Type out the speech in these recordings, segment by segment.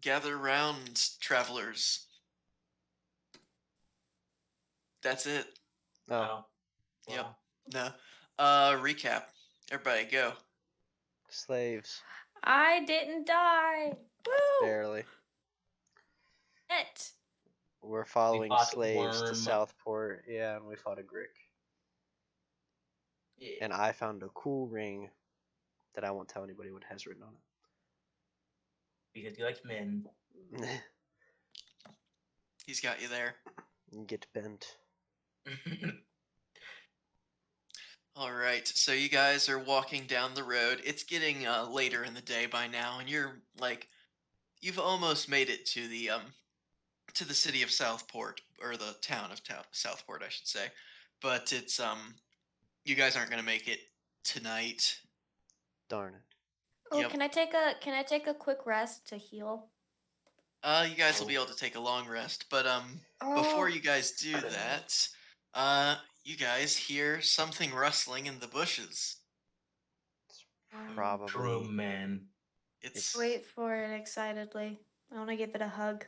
Gather round, travelers. That's it. Oh, Oh, Yep. well. No. Recap. Everybody go. slaves. I didn't die. Woo! Barely. It. We're following fought slaves to Worm. Southport. Yeah, and we fought a Grick. Yeah. And I found a cool ring that I won't tell anybody what it has written on Because he likes men. it. He's got you there. Get bent. All right. So you guys are walking down the road. It's getting later in the day by now, and you're like, you've almost made it to the city of Southport, or the town of Southport, I should say. But it's you guys aren't gonna make it tonight. Darn it. Oh, Yep. can I take a quick rest to heal? You guys will be able to take a long rest, but before you guys do that, you guys hear something rustling in the bushes. Probably. True man. It's Wait for it excitedly. I want to give it a hug.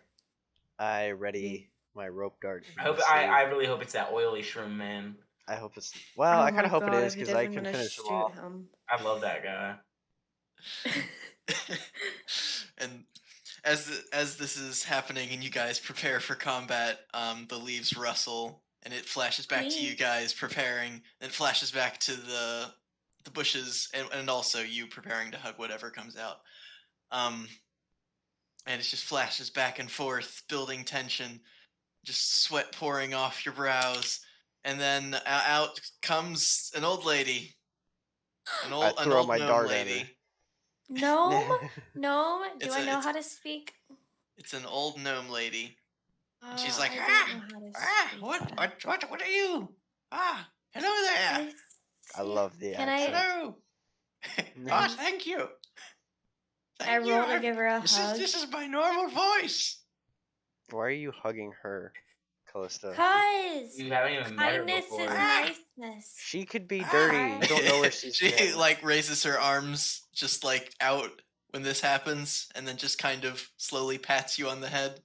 I ready my rope dart. I really hope it's that oily shroom man. I hope it's. Well, I Oh kind my of hope it God, is if he because I doesn't, can I'm gonna finish him shoot off. him. I love that guy. and as this is happening and you guys prepare for combat, the leaves rustle and it flashes back to you guys preparing, and it flashes back to the bushes and also you preparing to hug whatever comes out. And it just flashes back and forth, building tension, just sweat pouring off your brows, and then out comes an old lady, an I old throw my gnome dart at her. lady. Gnome? Gnome? Do It's I a- know it's- how to speak? It's an old gnome lady. And she's like, I don't know how to speak that. what are you? Hello there. I love the Can accent. Hello. Thank you. I roll to give her a hug. This is my normal voice. Why are you hugging her, Callista? Cause You haven't even met her kindness before. is niceness. She could be dirty. You don't know where she's She been. like raises her arms just like out when this happens, and then just kind of slowly pats you on the head.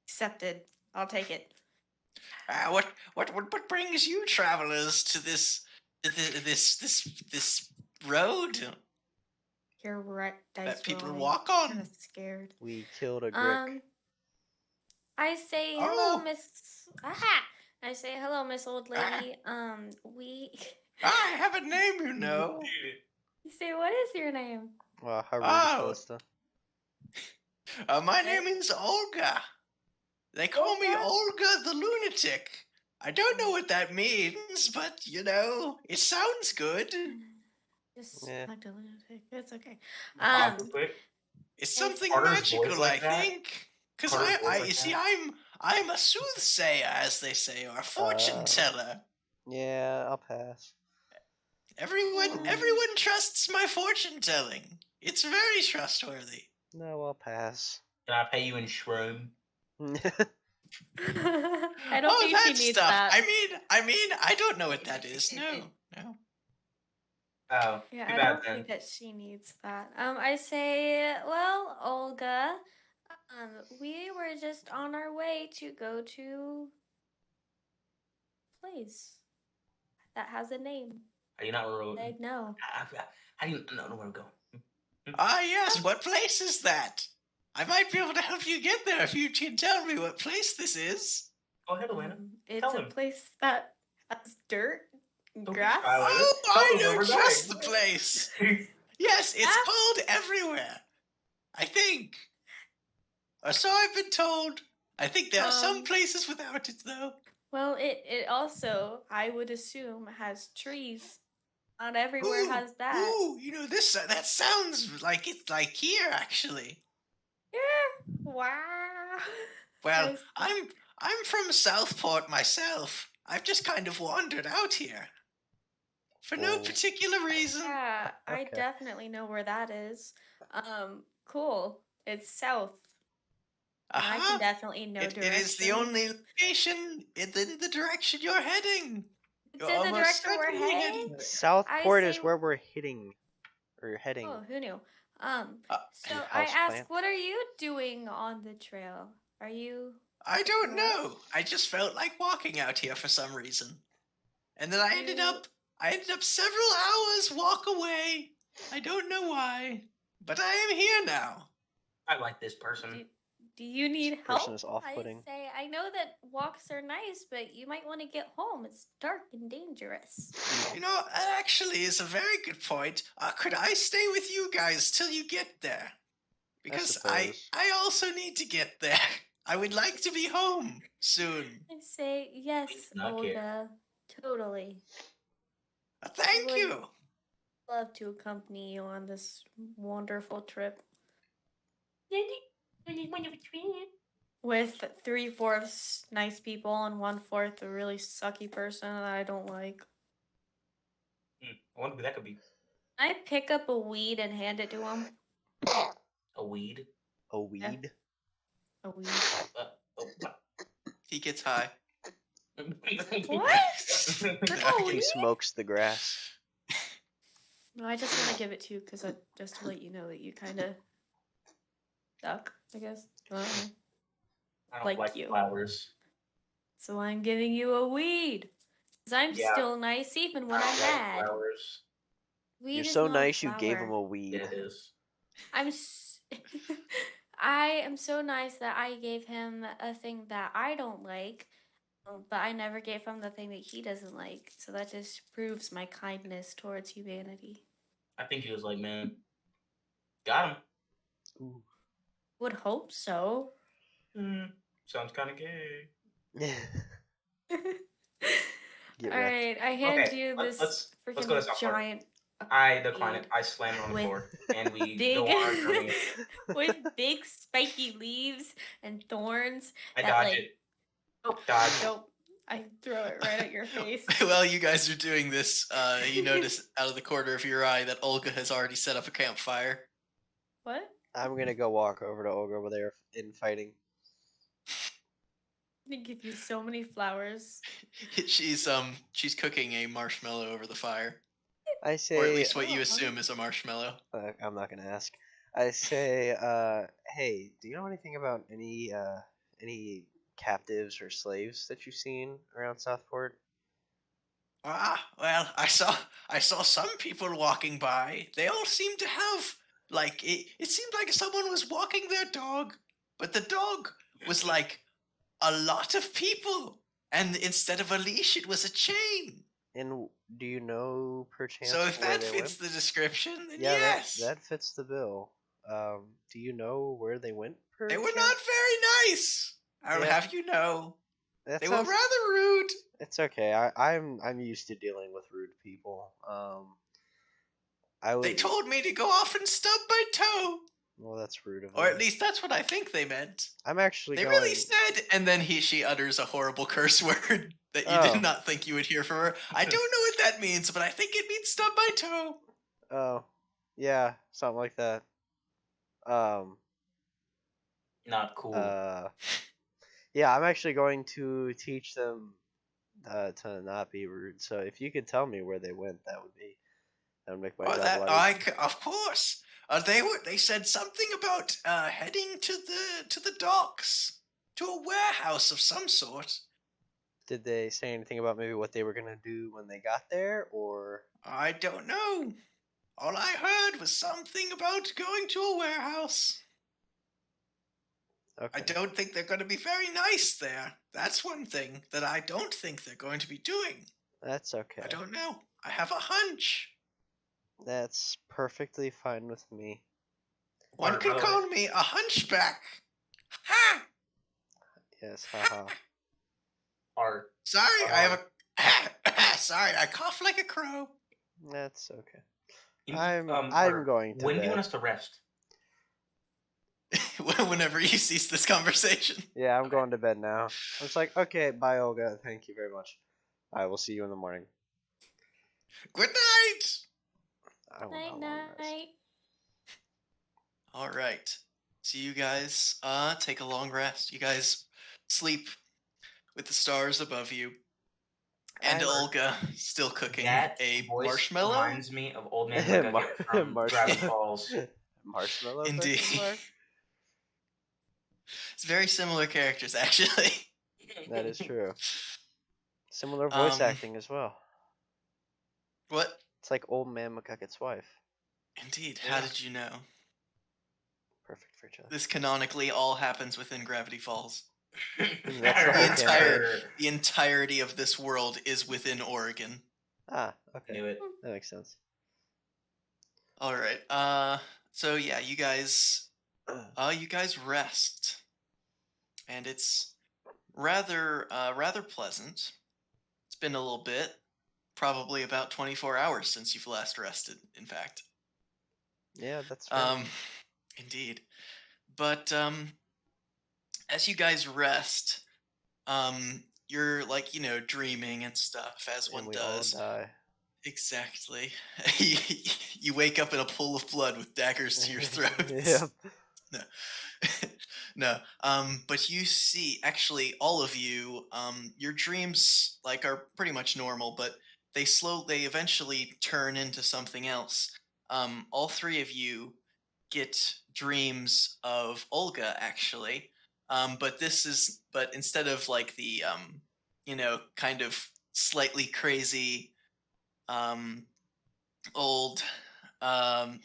Accepted. I'll take it. What brings you travelers to this road You're right. that people rolling. walk I'm on? kinda scared. We killed a Grick. I say hello, Miss. I say hello, Miss Old Lady. We. I have a name, you know. You say, what is your name? Well, how rude, Oh. Callista. My name is Olga. They call me Olga the Lunatic. I don't know what that means, but you know, it sounds good. Just Yeah. like a lunatic. It's okay. Quick. It's something Carter's voice magical, like I that? think. Because Carter's voice I like you see, that? I'm a soothsayer, as they say, or a fortune teller. Yeah, I'll pass. Everyone trusts my fortune telling. It's very trustworthy. No, I'll pass. Can I pay you in shroom? I don't think she needs stuff. that. I mean, I don't know what that is. No. Oh, Yeah, too I bad don't then. think that she needs that. I say, well, Olga, we were just on our way to go to a place that has a name. How do you not roll? I know. How do you know where we're going? Yes. What place is that? I might be able to help you get there if you can tell me what place this is. Go ahead, Elena. It's Tell a him. place that has dirt, and Don't be grass. shy, Elena. Oh, Tell I them where know we're just the going. place. Yes, it's Ah. called Everywhere. I think. Or so I've been told. I think there are some places without it, though. Well, it also, I would assume, has trees. Not everywhere has that. Ooh, you know this. That sounds like it's like here, actually. Yeah. Wow. Well, Nice. I'm from Southport myself. I've just kind of wandered out here for no Oh. particular reason. Yeah, I Okay. definitely know where that is. Cool. It's south. And I can definitely know direction. It is the only location in the direction you're heading. It's You're in the almost direction we're certainly heading. Southport is say- where we're hitting. Or heading. Oh, who knew? So Your I house ask, plant? what are you doing on the trail? Are you I don't What? know. I just felt like walking out here for some reason. And then I ended You- up several hours walk away. I don't know why. But I am here now. I like this person. do you need person help? is off-putting. I know that walks are nice, but you might want to get home. It's dark and dangerous. You know, that actually is a very good point. Could I stay with you guys till you get there? Because suppose. I also need to get there. I would like to be home soon. I say yes, do not care. Olga. Totally. Thank would- you. Love to accompany you on this wonderful trip. With 3/4 nice people and 1/4 a really sucky person that I don't like. I wonder who that could be. I pick up a weed and hand it to him. A weed. A weed? A weed. What? He gets high. What? No, He weed? smokes the grass. No, I just want to give it to you because just to let you know that you kind of suck, I guess. I don't know. I don't Like like you. flowers. So I'm giving you a weed. Because I'm Yeah. still nice even when I I'm don't like mad. flowers. Weed You're is so not a nice you gave him flower. a weed. Yeah, it is. I am so nice that I gave him a thing that I don't like, but I never gave him the thing that he doesn't like. So that just proves my kindness towards humanity. I think he was like, man, got him. Ooh. Would hope so. Sounds kind of gay. Get All wrecked. right, I hand Okay, you let's- this let's go to freaking South Park. giant I decline it. weed I slam it on the with floor, and we big go on our journey. with big spiky leaves and thorns. I that, dodge like- it. Oh, Dodge. nope. I throw it right at your face. While you guys are doing this, you notice out of the corner of your eye that Olga has already set up a campfire. What? I'm gonna go walk over to Olga over there in fighting. I'm gonna give you so many flowers. She's cooking a marshmallow over the fire, I say, or at least what you Oh, assume is a marshmallow. I'm not gonna ask. I say, hey, do you know anything about any captives or slaves that you've seen around Southport? Well, I saw some people walking by. They all seemed to have like it seemed like someone was walking their dog, but the dog was like a lot of people, and instead of a leash, it was a chain. And do you know perchance So if where that they fits went? the description, then Yeah, yes. that fits the bill. Do you know where they went? They were perchance? not very nice. I would Yeah. have you know. That They were sounds- rather rude. It's okay. I'm used to dealing with rude people. I would. They told me to go off and stub my toe. Well, that's rude of Or them. at least that's what I think they meant. I'm actually They going. really said, and then she utters a horrible curse word that you Oh. did not think you would hear from her. I don't know what that means, but I think it means stub my toe. Oh, yeah, something like that. Not cool. Yeah, I'm actually going to teach them to not be rude. So if you could tell me where they went, that would make my Oh, job that a lot easier. of course. They said something about heading to the docks, to a warehouse of some sort. Did they say anything about maybe what they were gonna do when they got there, or? I don't know. All I heard was something about going to a warehouse. Okay. I don't think they're going to be very nice there. That's one thing that I don't think they're going to be doing. That's okay. I don't know. I have a hunch. That's perfectly fine with me. One By could the way- call me a hunchback. Ha! Yes, haha. Art. Sorry, I have a. Sorry, I cough like a crow. That's okay. You- I'm Art, going to When do you bed. want us to rest? Whenever you cease this conversation. Yeah, I'm going to bed now. I was like, okay, bye, Olga. Thank you very much. I will see you in the morning. Good night. I will Night, not long rest. night. All right. So you guys take a long rest. You guys sleep with the stars above you. And I'm- Olga still cooking That a voice marshmallow. reminds me of Old Man McGucket from Gravity Marshmallow. Falls. Marshmallow Indeed. question mark? It's very similar characters, actually. That is true. Similar voice Um, acting as well. What? It's like Old Man McGucket's wife. Indeed. How Yeah. did you know? Perfect for each other. This canonically all happens within Gravity Falls. That's the The whole entire, the entirety of this world is within Oregon. Ah, okay. Knew it. That makes sense. All right. So yeah, you guys rest, and it's rather pleasant. It's been a little bit, probably about 24 hours since you've last rested. In fact. Yeah, that's fair. Indeed. But as you guys rest, you're like, dreaming and stuff as one And we does. all die. Exactly. You wake up in a pool of blood with daggers to your throats. Yep. No. No. But you see, actually, all of you, your dreams are pretty much normal, but they eventually turn into something else. All three of you get dreams of Olga, actually. But instead of the kind of slightly crazy old um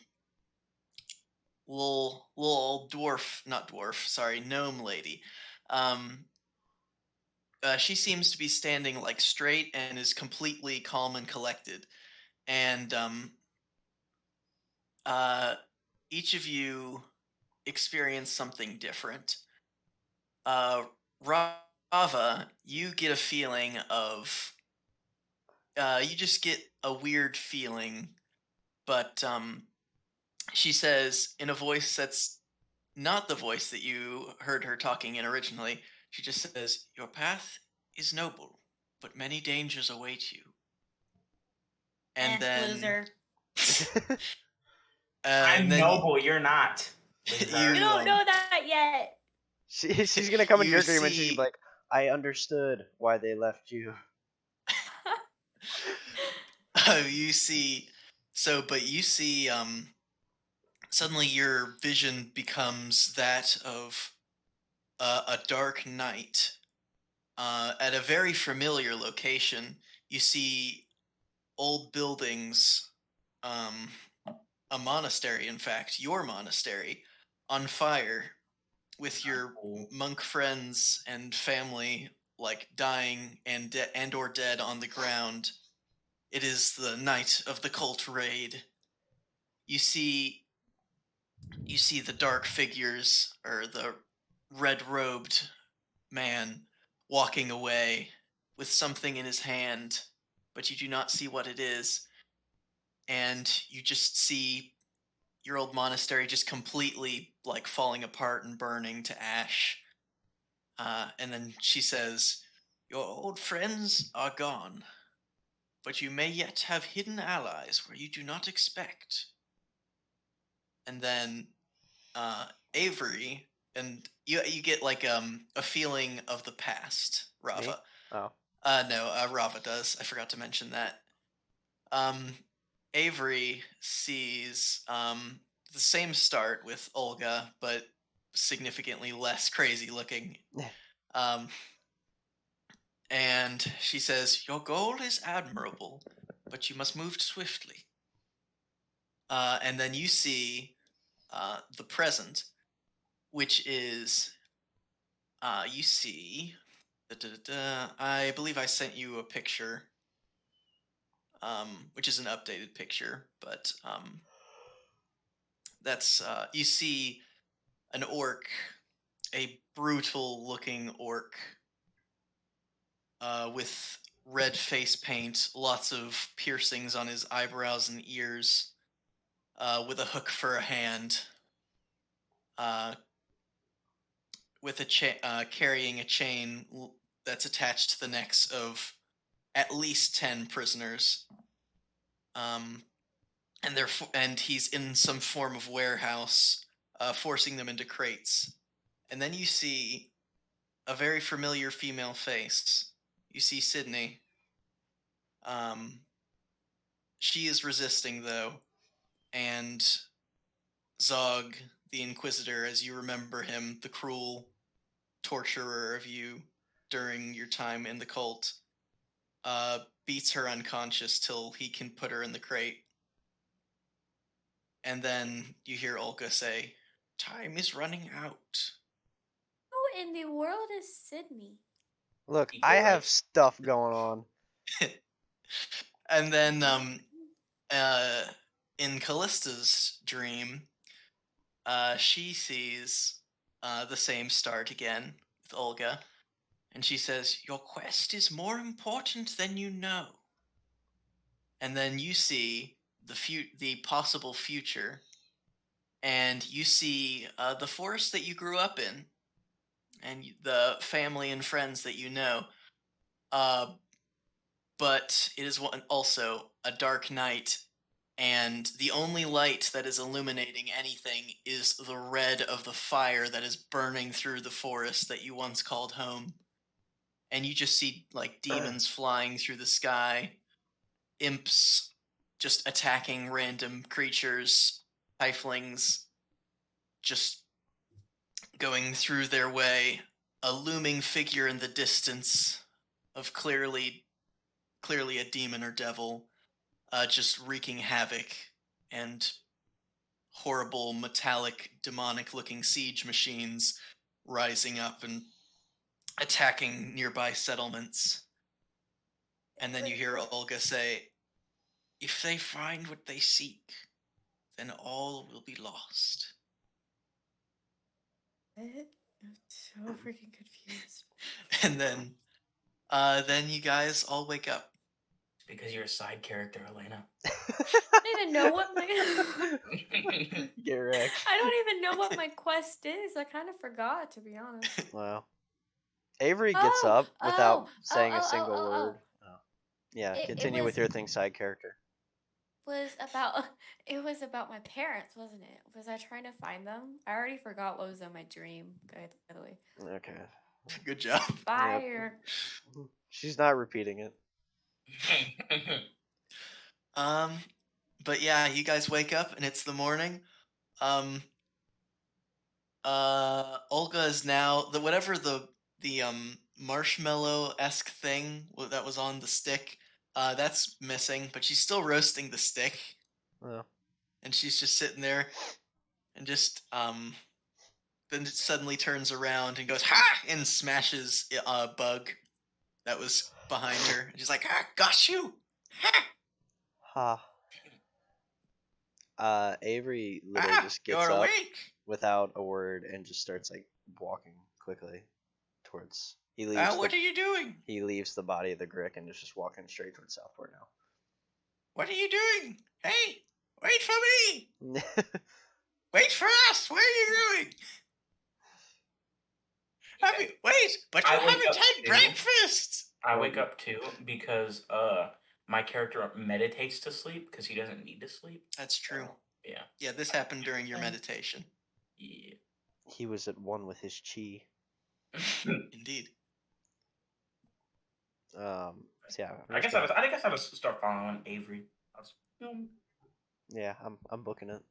little old dwarf, not dwarf, sorry, gnome lady. um she seems to be standing straight and is completely calm and collected, and uh each of you experience something different. uh Rava, you get a feeling of you just get a weird feeling, but she says in a voice that's not the voice that you heard her talking in originally. She just says, "Your path is noble, but many dangers await you." And then Loser. I'm and then noble. You're not. you You don't know that yet. She's gonna come into You your dream and she's see- gonna be like, I understood why they left you. you see but you see suddenly your vision becomes that of a dark night at a very familiar location. You see old buildings, um, a monastery, in fact, your monastery, on fire, with your Cool. monk friends and family dying and or dead on the ground. It is the night of the cult raid. You see the dark figures, or the red-robed man walking away with something in his hand, but you do not see what it is. And you just see your old monastery just completely falling apart and burning to ash. And then she says, "Your old friends are gone, but you may yet have hidden allies where you do not expect." And then Avery, and you get a feeling of the past, Rava. Oh. No, Rava does. I forgot to mention that. Avery sees the same start with Olga, but significantly less crazy looking. Um, and she says, "Your goal is admirable, but you must move swiftly." And then you see the present, which is you see. I believe I sent you a picture, which is an updated picture, but that's you see an orc, a brutal-looking orc, with red face paint, lots of piercings on his eyebrows and ears, with a hook for a hand, uh, with carrying a chain that's attached to the necks of at least 10 prisoners. And he's in some form of warehouse, forcing them into crates. And then you see a very familiar female face. You see Sydney. She is resisting, though, and Zog, the Inquisitor, as you remember him, the cruel torturer of you during your time in the cult, beats her unconscious till he can put her in the crate. And then you hear Olga say, "Time is running out." Who in the world is Sydney? Look, Equal I have rights. stuff going on. And then in Callista's dream, she sees the same start again with Olga, and she says, "Your quest is more important than you know." And then you see the possible future, and you see the forest that you grew up in, and the family and friends that you know. But it is also a dark night, and the only light that is illuminating anything is the red of the fire that is burning through the forest that you once called home. And you just see like demons flying through the sky, imps just attacking random creatures, tieflings just going through their way, a looming figure in the distance of clearly a demon or devil, just wreaking havoc, and horrible metallic demonic looking siege machines rising up and attacking nearby settlements. And then you hear Olga say, "If they find what they seek, then all will be lost." What? I'm so freaking confused. And then you guys all wake up. Because you're a side character, Elena. I don't even know what my Get wrecked. I don't even know what my quest is. I kind of forgot, to be honest. Wow. Avery gets up without saying a single oh. word. Oh. Yeah, It continue with was- your thing, side character. It was about my parents, wasn't it? Was I trying to find them? I already forgot what was in my dream. By the way, Okay. Good job. fire. She's not repeating it. But yeah, you guys wake up and it's the morning. Olga is now whatever the marshmallow-esque thing that was on the stick, that's missing, but she's still roasting the stick, Oh. and she's just sitting there, and just then it suddenly turns around and goes ha, and smashes a bug that was behind her. And she's like, "Ah, got you!" Ha! Avery literally just gets You're up awake. without a word and just starts like walking quickly towards. He leaves. What are you doing? He leaves the body of the Grick and is just walking straight towards Southport now. What are you doing? Hey, wait for me! Oh, Wait for us! What are you doing? Wait, but you I wake haven't up had too. breakfast! I wake up too because my character meditates to sleep because he doesn't need to sleep. That's true. So, yeah. Yeah, this happened during your meditation. Yeah. he was at one with his chi. Indeed. So yeah. I guess I have to start following Avery. Yeah, I'm booking it.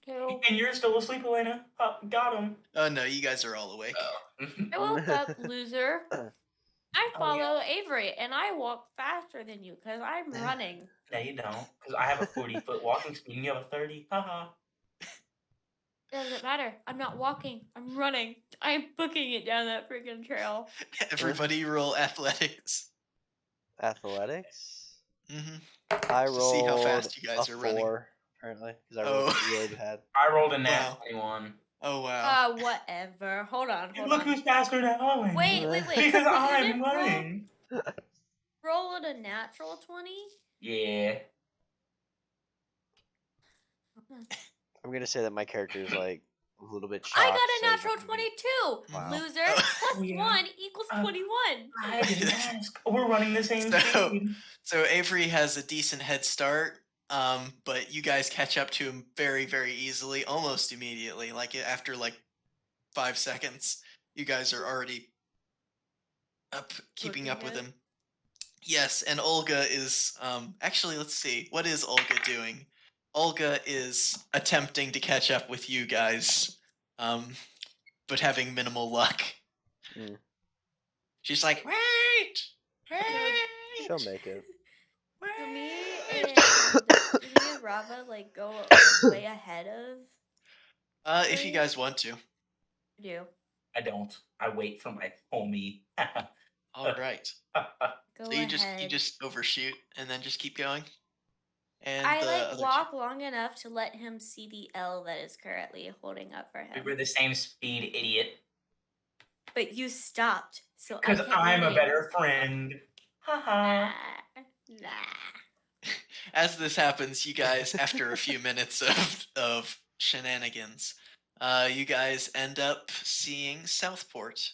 Okay. And you're still asleep, Elena. Got him. Oh no, you guys are all awake. I woke up, loser. I Oh, yeah. follow Avery, and I walk faster than you because I'm running. No, you don't. Because I have a 40-foot walking speed and you have a 30. Haha. Doesn't matter. I'm not walking. I'm running. I'm booking it down that freaking trail. Everybody roll athletics. Athletics. Mm-hmm. I Just to rolled see how fast you guys a are running. 4, apparently, because I rolled Oh. really bad. I rolled a nat Wow. 21. Oh wow. Whatever. Hold on. Look who's faster now. Elena. Wait. Because You I'm didn't running. roll it a natural 20? Yeah. I'm gonna say that my character is like a little bit shocked. I got a so natural he's gonna be- 22. Wow. Loser. Oh. Plus Yeah. 1 equals 21. I didn't ask. We're running the same So- speed. So Avery has a decent head start, but you guys catch up to him very, very easily, almost immediately. Like after like 5 seconds, you guys are already up, keeping up with Booking it? him. Yes, and Olga is actually. Let's see, what is Olga doing? Olga is attempting to catch up with you guys, but having minimal luck. Mm. She's like, wait, She'll wait, make it. Do me wait. and Rava like go like, way ahead of If you her? guys want to. Do I don't. I wait for my homie. All right. go So you ahead. just overshoot and then just keep going. And I the like other walk long enough to let him see the L that is currently holding up for We him. were the same speed, idiot. But you stopped, so I Because kept I'm a moving. better friend. Haha. Nah. as this happens, you guys, after a few minutes of shenanigans, you guys end up seeing Southport,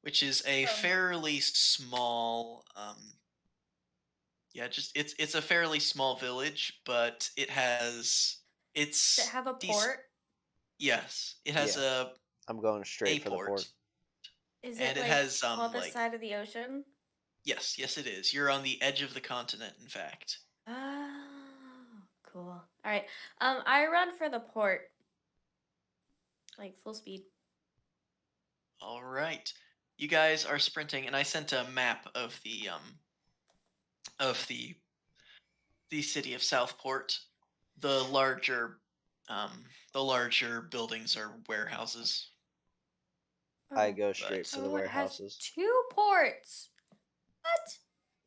which is a Oh. fairly small yeah, just it's a fairly small village, but it has Does it it's have a dec- port? yes, it has Yeah. a I'm going straight for the port, port. Is and it it like has on the like side of the ocean? yes, it is. You're on the edge of the continent, in fact. Oh, cool. All right. I run for the port, like full speed. All right, you guys are sprinting, and I sent a map of of the city of Southport. The larger the larger buildings are warehouses. I Oh. go straight for the Oh, it has warehouses. 2 ports. What?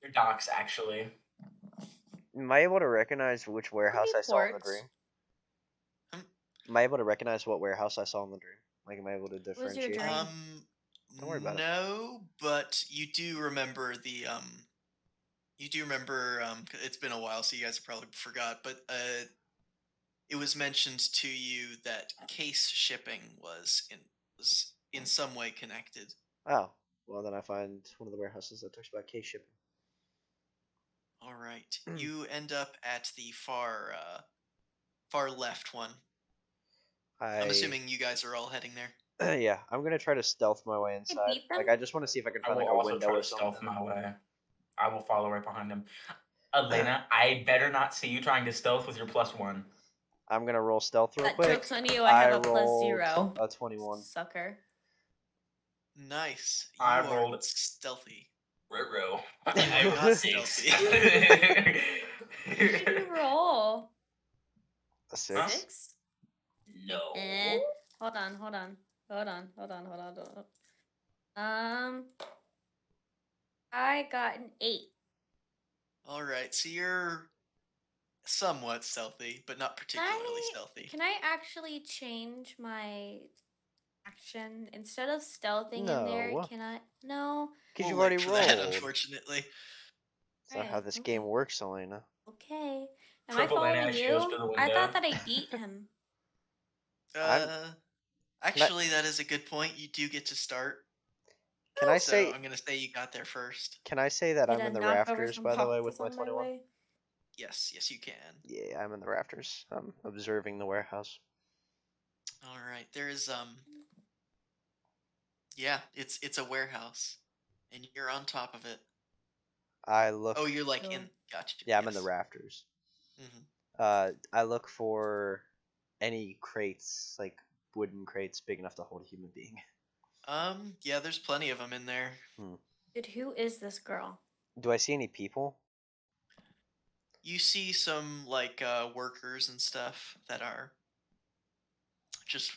Your docks, actually. Am I able to recognize which warehouse I saw in the ports? dream? Hmm? Am I able to recognize what warehouse I saw in the dream? Like, am I able to was your differentiate? dream? Don't worry about it. No, but you do remember the you do remember it's been a while, so you guys probably forgot, but it was mentioned to you that case shipping was in some way connected. Oh, well then I find one of the warehouses that talks about case shipping. All right, you end up at the far left one. I'm assuming you guys are all heading there. Yeah, I'm gonna try to stealth my way inside. beat them? Like, I just want to see if I can I find will like a also window try or to stealth something. my way. I will follow right behind him. Elena, I better not see you trying to stealth with your +1. I'm gonna roll stealth real That quick. joke's on you. I have a rolled +0. a 21. Sucker. Nice. I You are rolled- stealthy. Ruh-roh. I I rolled rolled stealthy. 6. What did you roll? A 6. 6? No. Hold on. I got an 8. All right, so you're somewhat stealthy, but not particularly stealthy. Can I actually change my action instead of stealthing in there? No. Can I? No. Because We'll you've wait already for rolled. that, unfortunately. That's not how this Okay. game works, Elena. Okay. Am Triple I NS following goes you? to the I thought window. that I beat him. Actually, that is a good point. You do get to start. Can I So say? I'm gonna say you got there first. Can I say that Did I'm I in the knock over rafters, some by the way, with boxes my on 21? way? Yes, you can. Yeah, I'm in the rafters. I'm observing the warehouse. All right, there's yeah, it's a warehouse, and you're on top of it. I look. Oh, you're like Cool. in. Gotcha. Yeah, I'm in the yes. rafters. Mhm. I look for any crates, like wooden crates, big enough to hold a human being. Yeah, there's plenty of them in there. Dude, who is this girl? Do I see any people? You see some like workers and stuff that are just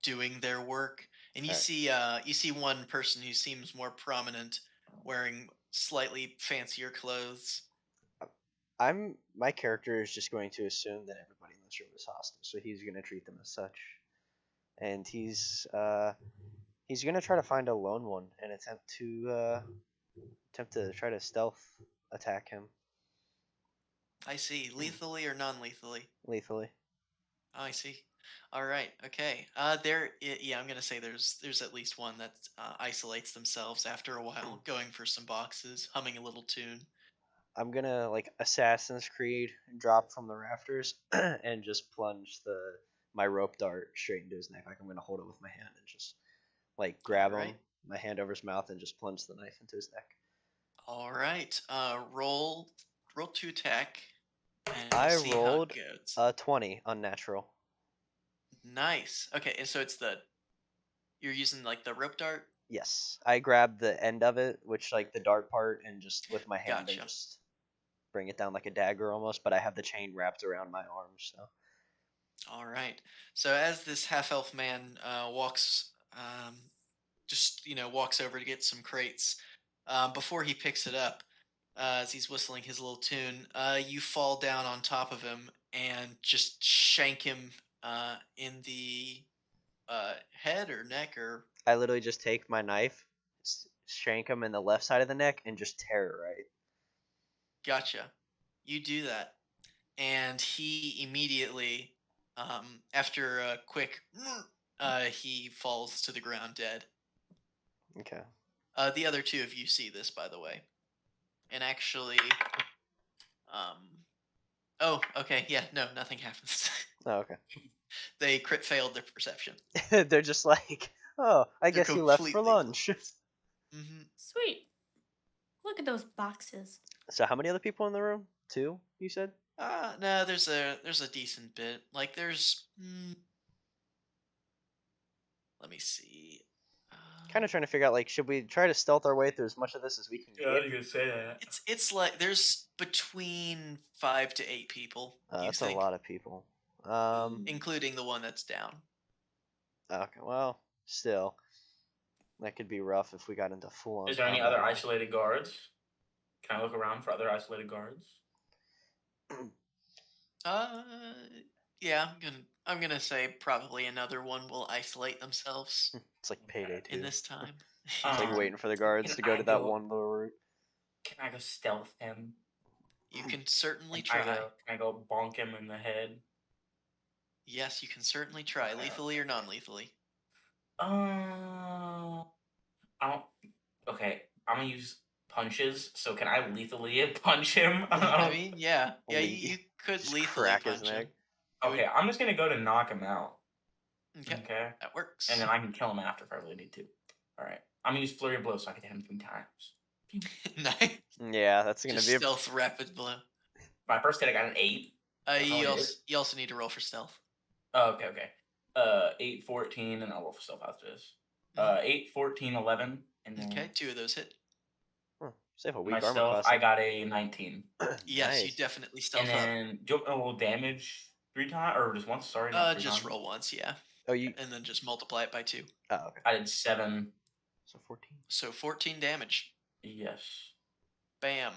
doing their work, and you see one person who seems more prominent, wearing slightly fancier clothes. My character is just going to assume that everybody in this room is hostile, so he's going to treat them as such, and he's going to try to find a lone one and attempt to try to stealth attack him I see. Lethally or non-lethally? lethally. Oh, I see. All right. Okay. Yeah, I'm gonna say there's at least one that isolates themselves after a while, going for some boxes, humming a little tune. I'm gonna like Assassin's Creed drop from the rafters and just plunge my rope dart straight into his neck. Like I'm gonna hold it with my hand and just like grab him, Alright. my hand over his mouth, and just plunge the knife into his neck. All right. Roll to attack. and I we'll see how rolled it goes. a 20 unnatural. Nice. Okay, and so it's you're using like the rope dart. Yes, I grabbed the end of it, which like the dart part, and just with my hand, I Gotcha. just bring it down like a dagger almost. But I have the chain wrapped around my arms, so. All right. So as this half elf man walks, just walks over to get some crates. Before he picks it up, as he's whistling his little tune, you fall down on top of him and just shank him in the head or neck or. I literally just take my knife, shank him in the left side of the neck, and just tear it right. Gotcha. You do that, and he immediately, after a quick, he falls to the ground dead. Okay. The other two of you see this, by the way, and actually, oh, okay, yeah, no, nothing happens. Oh, okay. They crit failed their perception. They're just like, oh, I They're guess you left for completely lunch. Mm-hmm. Sweet. Look at those boxes. So how many other people in the room? 2, you said? No, there's a decent bit. Like there's, let me see. Kind of trying to figure out, like, should we try to stealth our way through as much of this as we can Yeah, get? you could say that. It's like there's between 5 to 8 people. You That's think, a lot of people. including the one that's down. Okay, well, still, that could be rough if we got into full-on. Is there any combat. other isolated guards? Can I look around for other isolated guards? Yeah, I'm gonna say probably another one will isolate themselves It's like payday Okay. too. in this time. It's like Um, waiting for the guards can to go I to that go- one little route. Can I go stealth him? You can certainly Can try. I go bonk him in the head? Yes, you can certainly try, Okay, lethally or non-lethally. I don't. Okay, I'm gonna use punches. So can I lethally punch him? I mean, yeah, Le- you could just lethally crack his punch him. neck. It would- Okay, I'm just gonna go to knock him out. Okay, Okay, that works. and then I can kill him after if I really need to. All right, I'm gonna use flurry of blows so I can hit him 3 times. Nice. Yeah, that's gonna Just be. stealth rapid blow. My first hit, I got an 8. That's all I did. You also need to roll for stealth. Oh, okay. 8, 14, and I'll roll for stealth after this. 8, 14, 11, and then Okay, 2 of those hit. Save a my weak armor stealth, class. I got a 19. Yes, you Nice. definitely stealth And up. then do you want me to roll damage 3 times or just once? Sorry, not 3 Just times. roll once, yeah, Oh, you. and then just multiply it by 2. Oh, okay. I did 7. So 14. So 14 damage. Yes. Bam.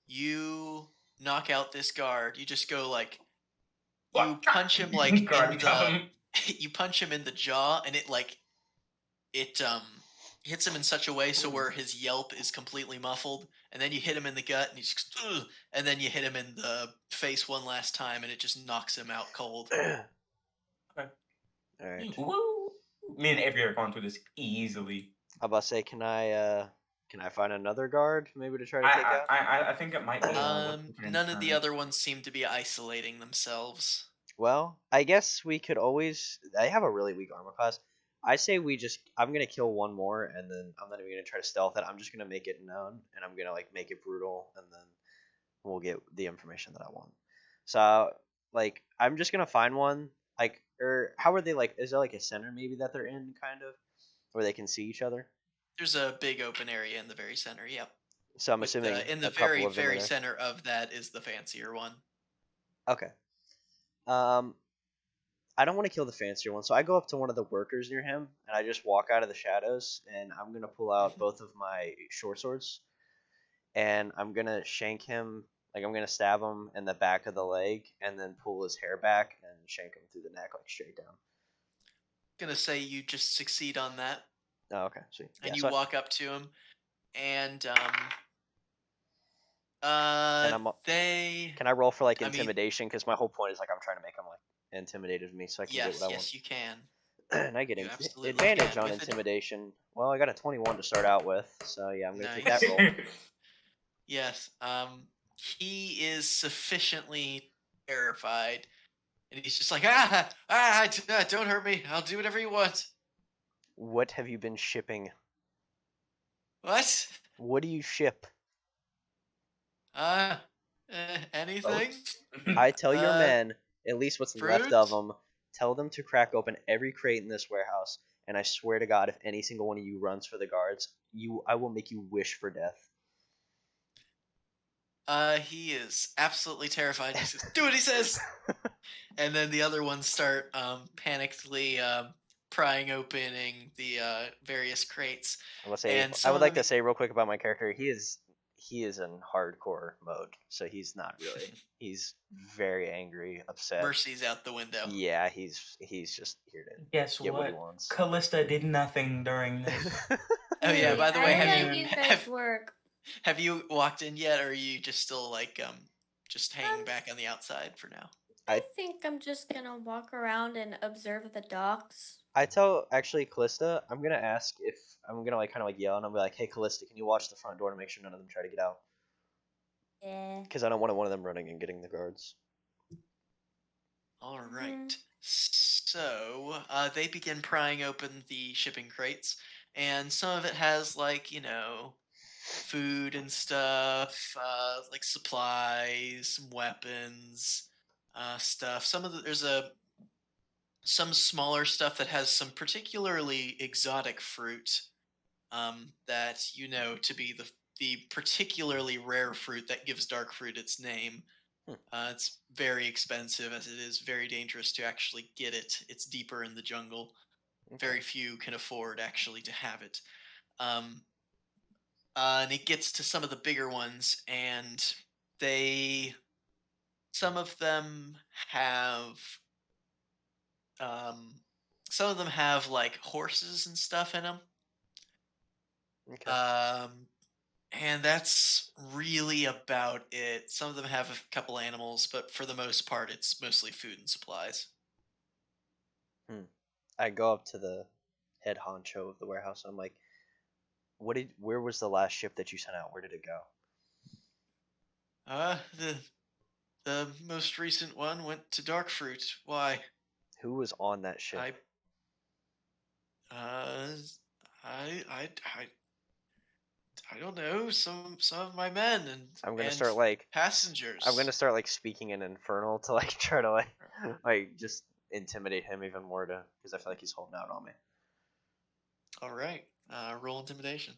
You knock out this guard. You just go like, you What? punch him like in Guard the, come. you punch him in the jaw, and it hits him in such a way so where his yelp is completely muffled, and then you hit him in the gut, and he's just, "Ugh," and then you hit him in the face one last time, and it just knocks him out cold. All right. Woo! Me and Avery are going through this easily. I'm about to say, can I find another guard maybe to try to take out? I think it might be. None of the other ones seem to be isolating themselves. Well, I guess we could always. I have a really weak armor class. I say we just. I'm gonna kill one more, and then I'm not even gonna try to stealth it. I'm just gonna make it known, and I'm gonna like make it brutal, and then we'll get the information that I want. So, like, I'm just gonna find one. Like, or how are they like? Is there like a center maybe that they're in, kind of, where they can see each other? There's a big open area in the very center. Yep. So I'm With assuming in the a couple very of them are very there. center of that is the fancier one. Okay. I don't want to kill the fancier one, so I go up to one of the workers near him, and I just walk out of the shadows, and I'm gonna pull out both of my short swords, and I'm gonna shank him, like I'm gonna stab him in the back of the leg, and then pull his hair back and shank him through the neck, like straight down. Gonna say you just succeed on that, Oh, okay, sweet. and Yeah, you so walk up to him, and can I roll for like I mean- intimidation? Because my whole point is like I'm trying to make him like intimidated of me, so I can get yes, what I yes, you can. want. And I get You absolutely advantage can on with it. intimidation. Well, I got a 21 to start out with, so yeah, I'm gonna take Nice. that roll. Yes. He is sufficiently terrified, and he's just like, don't hurt me. I'll do whatever you want. What have you been shipping? What? What do you ship? Anything? I tell your Uh, men, at least what's left of fruit? them, tell them to crack open every crate in this warehouse. And I swear to God, if any single one of you runs for the guards, I will make you wish for death. He is absolutely terrified. He says, "Do what he says," and then the other ones start panickedly prying opening the various crates, I will say, and I some would of like them. to say real quick about my character. He is in hardcore mode, so he's not really. He's very angry, upset. Mercy's out the window. Yeah, he's just here to Guess get what he what? wants. Callista did nothing during this. Oh yeah. Hey, By the I way, let have you you guys work. have you walked in yet, or are you just still like just hanging Um, back on the outside for now? I I think I'm just gonna walk around and observe the docks. I tell actually Callista, I'm gonna ask if I'm gonna like kind of like yell and I'm like, hey Callista, can you watch the front door to make sure none of them try to get out? Yeah. Because I don't want one of them running and getting the guards. All Mhm. right. So they begin prying open the shipping crates, and some of it has like food and stuff, like supplies, some weapons, stuff. There's some smaller stuff that has some particularly exotic fruit, that to be the particularly rare fruit that gives dark fruit its name. Hmm. It's very expensive, as it is very dangerous to actually get it. It's deeper in the jungle. Okay. Very few can afford actually to have it. Um, and it gets to some of the bigger ones, and they some of them have um, some of them have like horses and stuff in them. Okay. And that's really about it. Some of them have a couple animals, but for the most part, it's mostly food and supplies. I go up to the head honcho of the warehouse. And I'm like, where was the last ship that you sent out? Where did it go? The most recent one went to Darkfruit. Why? Who was on that ship? I uh I I don't know. Some of my men I'm gonna and start like passengers. I'm gonna start like speaking in Infernal to like try to like just intimidate him even more to because I feel like he's holding out on me. All right. Roll intimidation.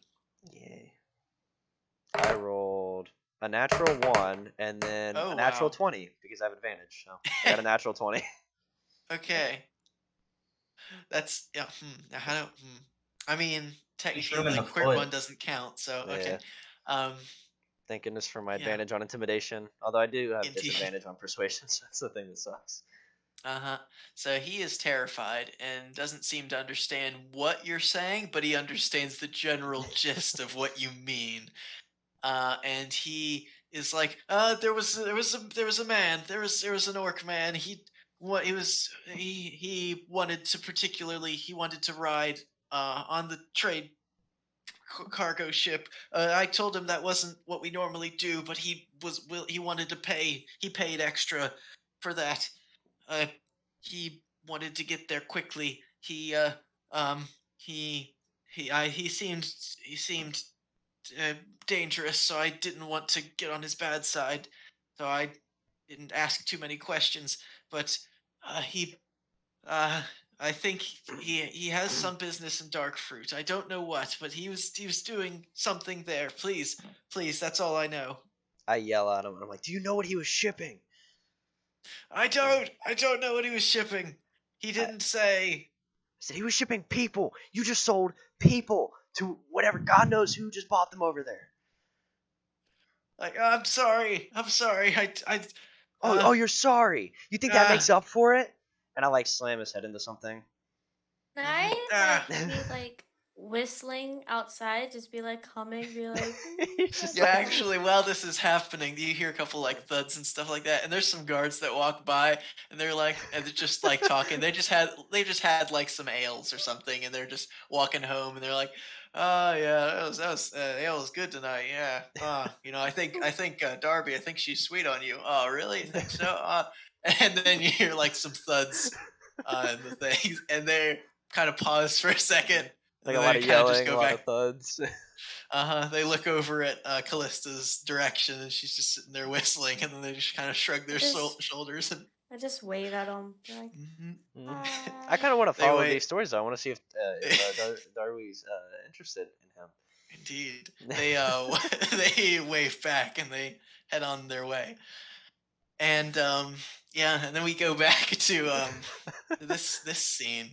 Yay! I rolled a natural 1 and then Oh, a natural wow. 20 because I have advantage. So I got a natural 20. Okay. That's yeah. Now how do? I mean, technically, shoot him in like the quick foot. one doesn't count. So Yeah. okay. Um. Thank goodness for my Yeah. advantage on intimidation. Although I do have Indeed. disadvantage on persuasion, so that's the thing that sucks. So he is terrified and doesn't seem to understand what you're saying, but he understands the general gist of what you mean. And he is like, there was a man, there was an orc man. He wanted to he wanted to ride on the trade cargo ship. I told him that wasn't what we normally do, but he wanted to pay. He paid extra for that. Uh, he wanted to get there quickly. Um he he seemed uh, dangerous, so I didn't want to get on his bad side. So I didn't ask too many questions. But he uh I think he has some business in dark fruit. I don't know what, but he was doing something there. Please, that's all I know. I yell at him and I'm like, "Do you know what he was shipping?" I don't know what he was shipping. He I didn't say. said he was shipping people. You just sold people to whatever God knows who just bought them over there. Like, I'm sorry. Oh, you're sorry. You think that Ah, makes up for it? And I like slam his head into something. Can Mhm. I like be like whistling outside, just be like humming, be like. He's just Yeah, like, actually, while this is happening, you hear a couple like thuds and stuff like that, and there's some guards that walk by, and they're just like talking. They just had like some ales or something, and they're just walking home, and they're like, "Oh yeah, that was ale was good tonight. Yeah, I think Darby, I think she's sweet on you. Oh really? You think so? And then you hear like some thuds, in the things, and they kind of pause for a second, Like And a then lot they of kinda just yelling, a go lot back. of thuds. They look over at Callista's direction, and she's just sitting there whistling, and then they just kind of shrug their Just- shoulders and I just wave at him. Be like, I kind of want to They follow wait. these stories. I want to see if Darby's interested in him. Indeed, they they wave back and they head on their way, and yeah, and then we go back to this scene.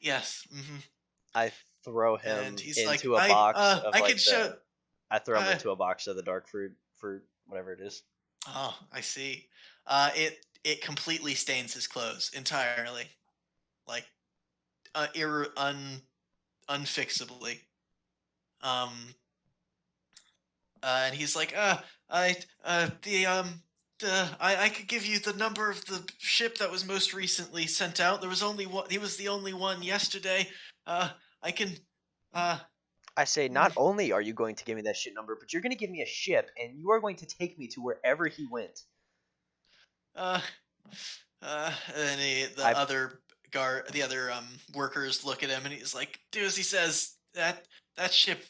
Yes, I throw him and he's like, into a box of I like can show. I throw him uh, into a box of the dark fruit, whatever it is. Oh, I see. It completely stains his clothes entirely, like unfixably. Um, and he's like, I could give you the number of the ship that was most recently sent out. There was only one. He was the only one yesterday. I can. I say, not only are you going to give me that shit number, but you're going to give me a ship, and you are going to take me to wherever he went. And then the other workers look at him, and he's like, do as he says. That ship.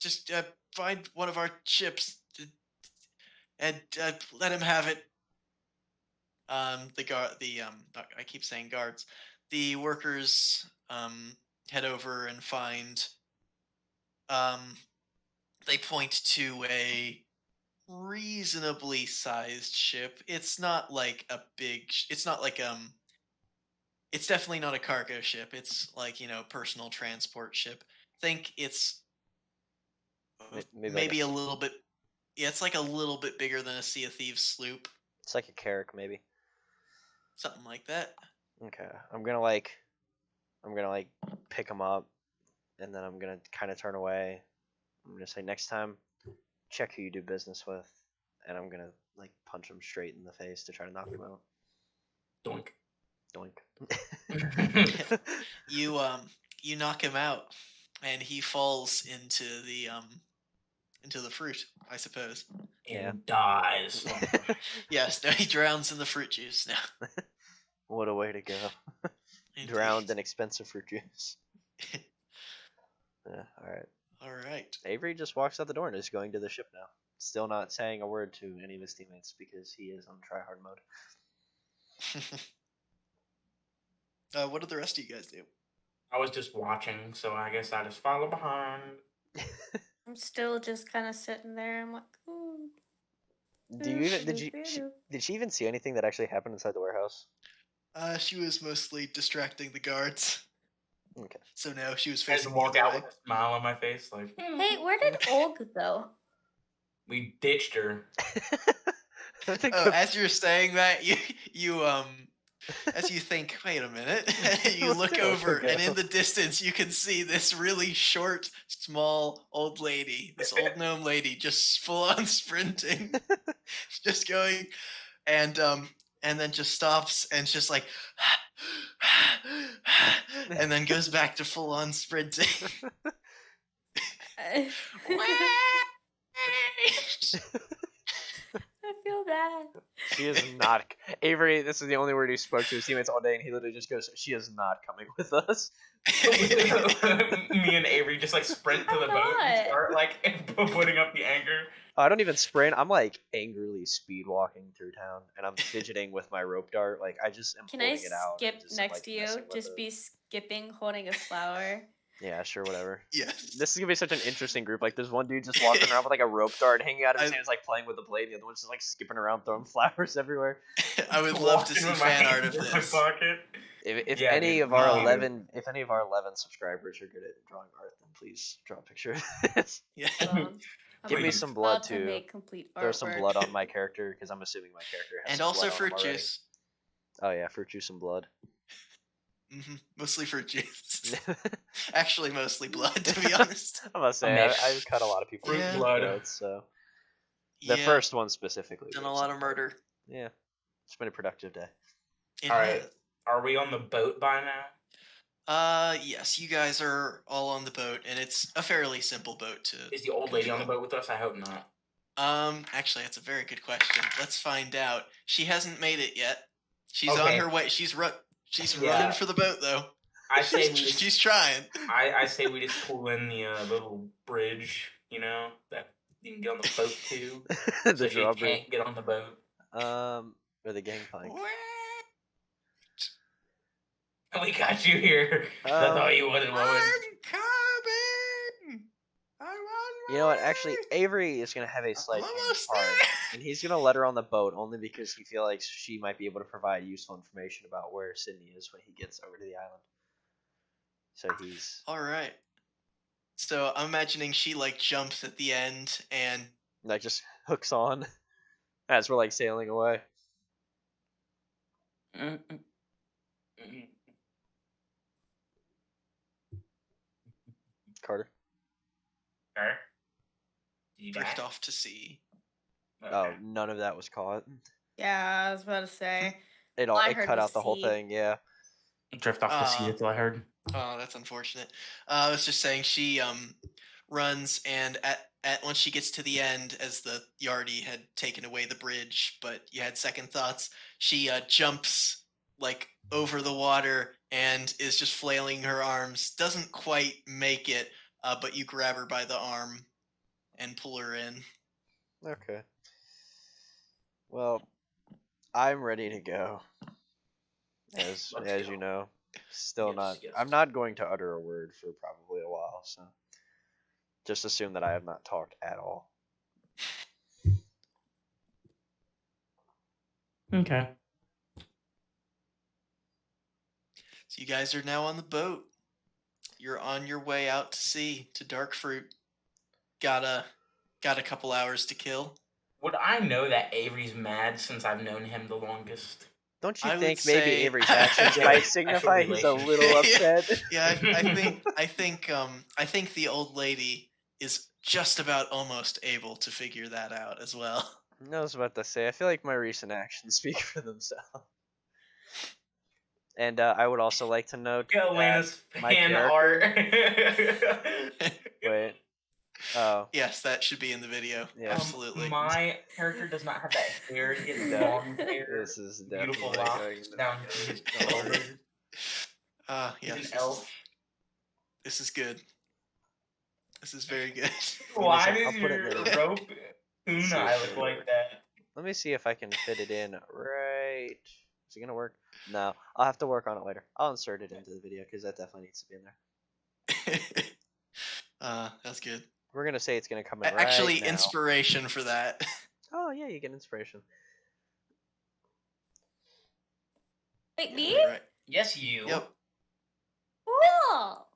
Just find one of our ships and let him have it. I keep saying guards. The workers head over and find. They point to a reasonably sized ship. It's not like a big. It's not like It's definitely not a cargo ship. It's like personal transport ship. Think it's Maybe maybe a little bit. Yeah, it's like a little bit bigger than a Sea of Thieves sloop, it's like a carrack, maybe. something like that. Okay, I'm gonna pick him up, and then I'm gonna kind of turn away. I'm gonna say, next time, check who you do business with, and I'm gonna like punch him straight in the face to try to knock him out. Doink. Doink. You knock him out, and he falls into the fruit, I suppose. And dies. Yes, no, he drowns in the fruit juice now. What a way to go. Drowned in expensive fruit juice. Yeah, alright. All right. Avery just walks out the door and is going to the ship now. Still not saying a word to any of his teammates because he is on tryhard mode. What did the rest of you guys do? I was just watching, so I guess I just follow behind. I'm still just kind of sitting there. I'm like, ooh. Did she even see anything that actually happened inside the warehouse? She was mostly distracting the guards. Okay. So no, she was I just facing walk the other out way. with a smile on my face, like, Hey, where did Olga go? we ditched her. Oh, as you're saying that, you as you think, wait a minute, you look Where'd over, Olga and go? in the distance, you can see this really short, small old lady, this old gnome lady, just full on sprinting, just going, and then just stops and just like, and then goes back to full on sprinting. I feel bad. She is not. Avery, this is the only word he spoke to his teammates all day, and he literally just goes, "She is not coming with us." Me and Avery just like sprint to the Why boat and not? start like putting up the anchor. I don't even sprint. I'm like angrily speed walking through town, and I'm fidgeting with my rope dart. Like I just am Can I holding it out. and skip just, next like, to you? messing with Just it. be skipping, holding a flower. Yeah, sure, whatever. Yes. This is gonna be such an interesting group. Like, there's one dude just walking around with like a rope dart hanging out of his I- hands, like playing with the blade. The other one's just like skipping around, throwing flowers everywhere. I would love to Walking see with my fan art hands of in my this. pocket. If Yeah, any dude, of our me too. 11 subscribers are good at drawing art, then please draw a picture of this. Yeah. I'm Give me Please. some blood about to too. make complete Throw some artwork. blood on my character because I'm assuming my character has And some also blood on him fruit already. juice. Oh yeah, fruit juice and blood. Mostly fruit juice. Actually, mostly blood, to be honest. I'm gonna say mix. I've cut a lot of people. Fruit Yeah. blood. So the Yeah, first one specifically. done we a have lot some of blood. murder. Yeah, it's been a productive day. It All right. has. Are we on the boat by now? Yes, you guys are all on the boat, and it's a fairly simple boat to. Is the old lady on the control. boat with us? I hope not. Actually, that's a very good question. Let's find out. She hasn't made it yet. She's on Okay. her way. She's Yeah. running for the boat though. I say we She's just, trying. I say we just pull in the little bridge, that you can get on the boat to. So The if you drawbridge. can't get on the boat, Or the gangplank. we got you here. That's all you wanted, Lois. coming. I'm on You know what? Actually, Avery is gonna have a slight change of heart, and he's gonna let her on the boat only because he feels like she might be able to provide useful information about where Sydney is when he gets over to the island. So he's All right. So I'm imagining she like jumps at the end and like just hooks on as we're like sailing away. Carter. Her? Did you drift die? off to sea. Okay. Oh, none of that was caught. Yeah, I was about to say. It All all I it heard cut was out the whole sea. thing. Yeah. Drift off the sea. Ah. That's all I heard. Oh, that's unfortunate. I was just saying she runs and at once she gets to the end, as the Yardie had taken away the bridge, but you had second thoughts. She jumps like over the water and is just flailing her arms. Doesn't quite make it, but you grab her by the arm and pull her in. Okay. Well, I'm ready to go. As Let's you go. know, still Yes, not. yes. I'm not going to utter a word for probably a while. So just assume that I have not talked at all. Okay. So you guys are now on the boat. You're on your way out to sea to Darkfruit. Got a couple hours to kill. Would I know that Avery's mad since I've known him the longest? Don't you I would think maybe say- Avery's actions Yeah, might actual signify he's a little relationship. upset? Yeah, I think the old lady is just about almost able to figure that out as well. I was about to say, I feel like my recent actions speak for themselves. And I would also like to note that Elena's my fan character. art. Wait. Oh. Yes, that should be in the video. Yeah. Absolutely. My character does not have that hair. He has No, long hair. This is Beautiful definitely going locks to down to his Don't worry. shoulders. Yes, He's an elf. This is good. This is very good. Why I'll does put it your there. rope See Una if look it'll like work. that? Let me see if I can fit it in right. Is it gonna work? No, I'll have to work on it later. I'll insert it into the video because that definitely needs to be in there. That's good. We're gonna say it's gonna come in right Actually, now. inspiration for that. Oh yeah, you get inspiration. Wait, me? Right. Yes, you. Yep. Cool.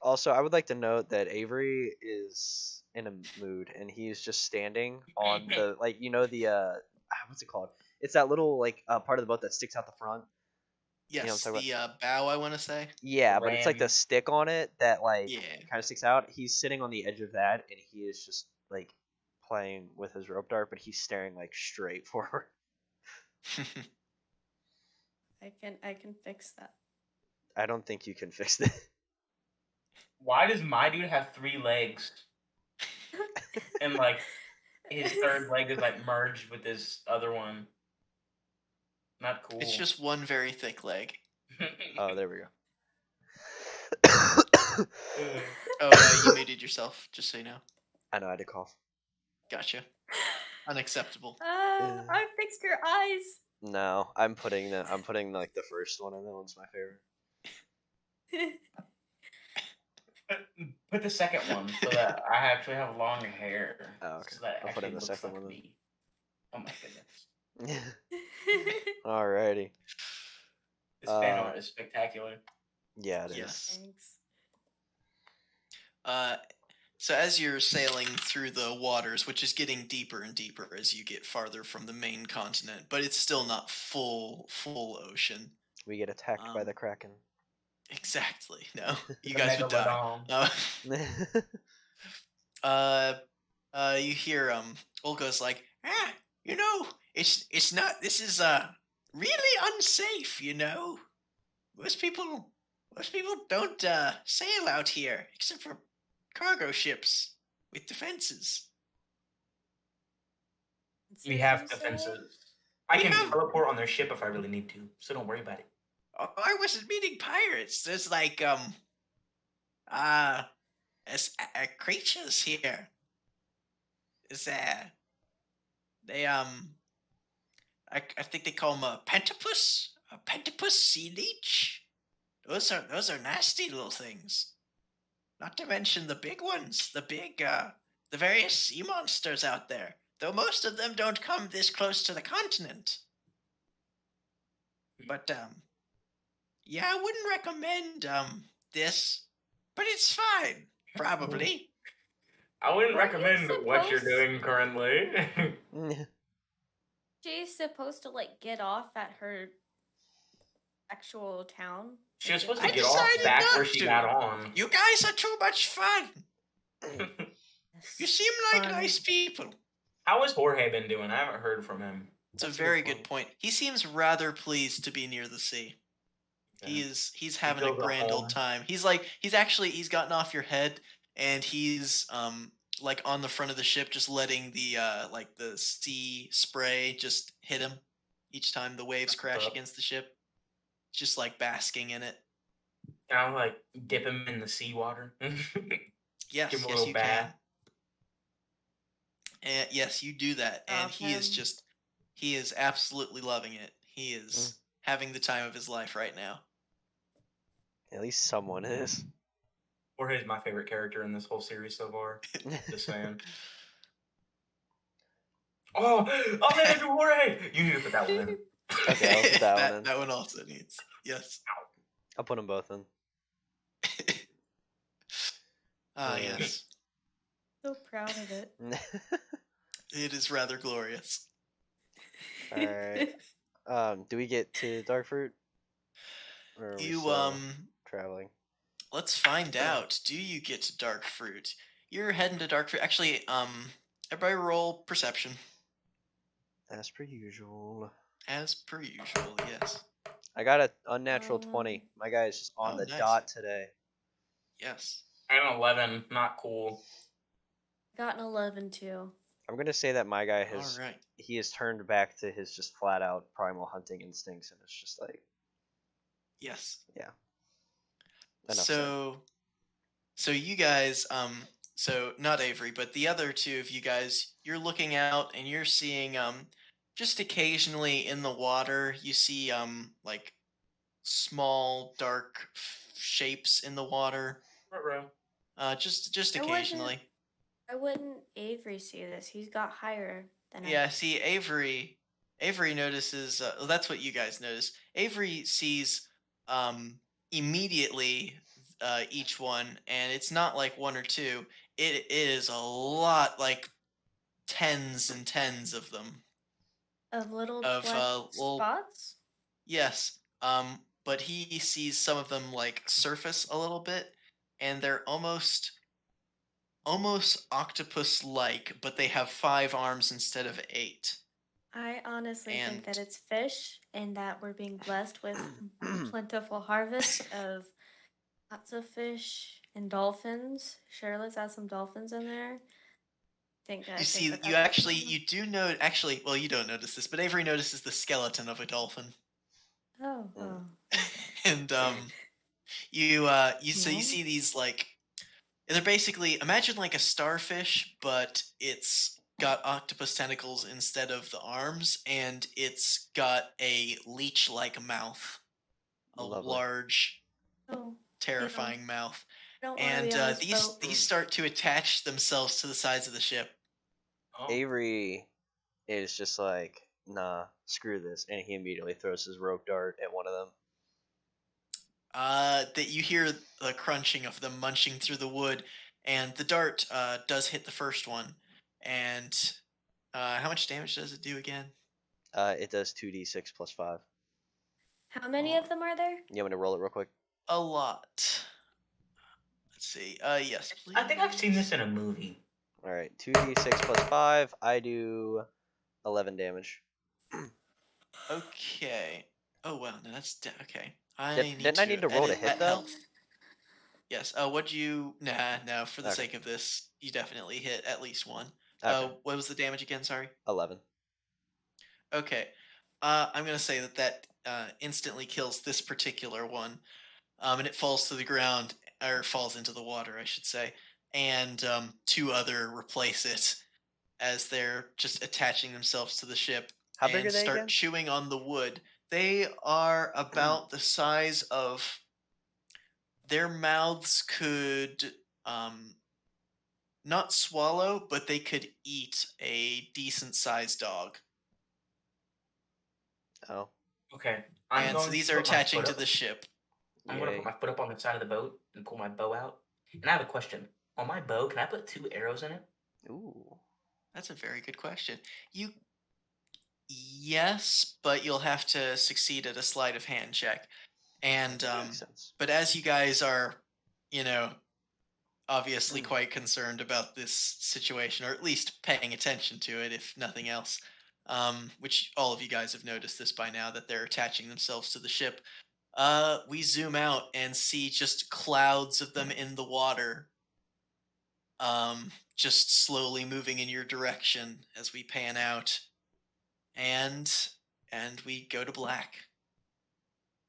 Also, I would like to note that Avery is in a mood, and he's just standing on the the what's it called? It's that little part of the boat that sticks out the front. You know Yes, what I'm the bow, I want to say. Yeah, but it's like the Ram. stick on it that Yeah. kind of sticks out. He's sitting on the edge of that, and he is just playing with his rope dart, but he's staring straight forward. I can fix that. I don't think you can fix it. Why does my dude have 3 legs? And his third leg is merged with his other one. Not cool. It's just one very thick leg. Oh, there we go. Oh, you muted yourself, just so you know. I know I had to cough. Gotcha. Unacceptable. I fixed your eyes. No, I'm putting the first one, and that one's my favorite. Put the second one so that I actually have long hair. Oh, okay. So that it I'll put in actually the looks second like one then. me. Oh my goodness. Alrighty. This fan art is spectacular. Yeah, it is. Yes. Thanks. So as you're sailing through the waters, which is getting deeper and deeper as you get farther from the main continent, but it's still not full ocean. We get attacked by the Kraken. Exactly. No, you The guys would die. You hear Olga's like, it's not. This is really unsafe. Most people don't sail out here except for cargo ships with defenses. We have Seriously? defenses. I We can have- teleport on their ship if I really need to, so don't worry about it. Oh, I wasn't meaning pirates. There's like as creatures here. Is they I think they call them a pentapus sea leech. Those are nasty little things. Not to mention the big ones, the various sea monsters out there. Though most of them don't come this close to the continent. But yeah, I wouldn't recommend this, but it's fine, probably. I wouldn't Weren't you recommend what you're supposed- doing currently. She's supposed to like get off at her actual town. She was Like, supposed I to get off decided back not where she to. got on. You guys are too much fun. You seem like Fun. nice people. How has Jorge been doing? I haven't heard from him. It's a That's a very good good point. He seems rather pleased to be near the sea. Yeah. He's having a feels at grand old home. time. He's he's gotten off your head and he's like on the front of the ship just letting the like the sea spray just hit him each time the waves crash up. against the ship. Just like basking in it. I'll like dip him in the seawater. Yes, Give him a yes little you bath. can. And yes, you do that and Stop him. he is absolutely loving it. He is having the time of his life right now. At least someone is. Jorge's my favorite character in this whole series so far. Just saying. Oh, man, Jorge! You need to put that one in. Okay, I'll put that one in. That one also needs. Yes. I'll put them both in. Ah, Yeah. yes. So proud of it. It is rather glorious. All right. Do we get to Darkfruit? Or are we You still traveling? let's find out. Do you get to Dark Fruit? You're heading to Dark Fruit. Actually, everybody roll perception. As per usual. As per usual, yes. I got an unnatural 20. Um, My guy's just on oh, the nice. dot today. Yes. I got an 11. Not cool. Got an 11 too. I'm gonna say that my guy has Alright. he has turned back to his just flat out primal hunting instincts, and it's just like Yes. enough said. So you guys, so not Avery, but the other two of you guys, you're looking out and you're seeing just occasionally in the water, you see like small dark shapes in the water. Just I wouldn't- occasionally. Why wouldn't Avery see this? He's got higher than Yeah, see Avery notices well, that's what you guys notice. Avery sees immediately each one, and it's not like one or two. It is a lot, like tens and tens of them. Of little Of, black little- spots? Yes. But he sees some of them like surface a little bit, and they're almost octopus-like, but they have 5 arms instead of 8. I honestly think that And- it's fish and that we're being blessed with plentiful harvest of lots of fish and dolphins. Sure, let's add some dolphins in there. You see, you do know. Actually, well, you don't notice this, but Avery notices the skeleton of a dolphin, Oh, Mm. oh. and so you Yeah. see these like they're basically imagine like a starfish, but it's got octopus tentacles instead of the arms, and it's got a leech-like mouth, a Lovely. large, Oh, terrifying mouth, I don't wanna and be on this these boat. these start to attach themselves to the sides of the ship. Oh. Avery is just like, nah, screw this, and he immediately throws his rope dart at one of them. That you hear the crunching of them munching through the wood, and the dart does hit the first one. And how much damage does it do again? It does 2d6 plus 5. How many of them are there? You want me to roll it real quick? A lot. Let's see. Yes, please. I think I've seen this in a movie. All right, 2d6 plus 5. I do 11 damage. Okay. Oh wow, no, that's okay. Didn't I need to roll to edit hit that that? health. Yes. What'd you? Nah, no. For the Okay. sake of this, you definitely hit at least one. Okay. What was the damage again? Sorry. 11. Okay. I'm gonna say that instantly kills this particular one, and it falls to the ground or falls into the water, I should say, and two other replace it as they're just attaching themselves to the ship How big and are they start again? chewing on the wood. They are about the size of their mouths could not swallow, but they could eat a decent sized dog. Oh, Okay. I'm And so going these to are put my attaching foot to up. the ship. I'm gonna put yay. my foot up on the side of the boat and pull my bow out. And I have a question. On my bow, can I put 2 arrows in it? Ooh, That's a very good question. You Yes, but you'll have to succeed at a sleight of hand check. And makes sense. but as you guys are, you know, obviously Mm. quite concerned about this situation, or at least paying attention to it, if nothing else. Which all of you guys have noticed this by now that they're attaching themselves to the ship. We zoom out and see just clouds of them in the water, just slowly moving in your direction as we pan out, and we go to black.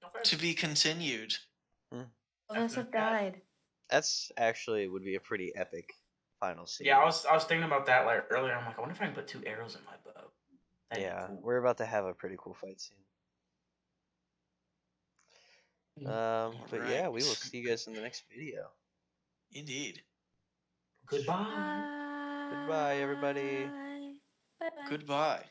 Okay. To be continued. All of us have After that- died. That's actually would be a pretty epic final scene. Yeah, I was thinking about that like earlier. I'm like, I wonder if I can put 2 arrows in my bow. That'd be Yeah, cool. we're about to have a pretty cool fight scene. But yeah, we will Alright. see you guys in the next video. Indeed. Goodbye. Goodbye, everybody. Bye. Bye. Goodbye.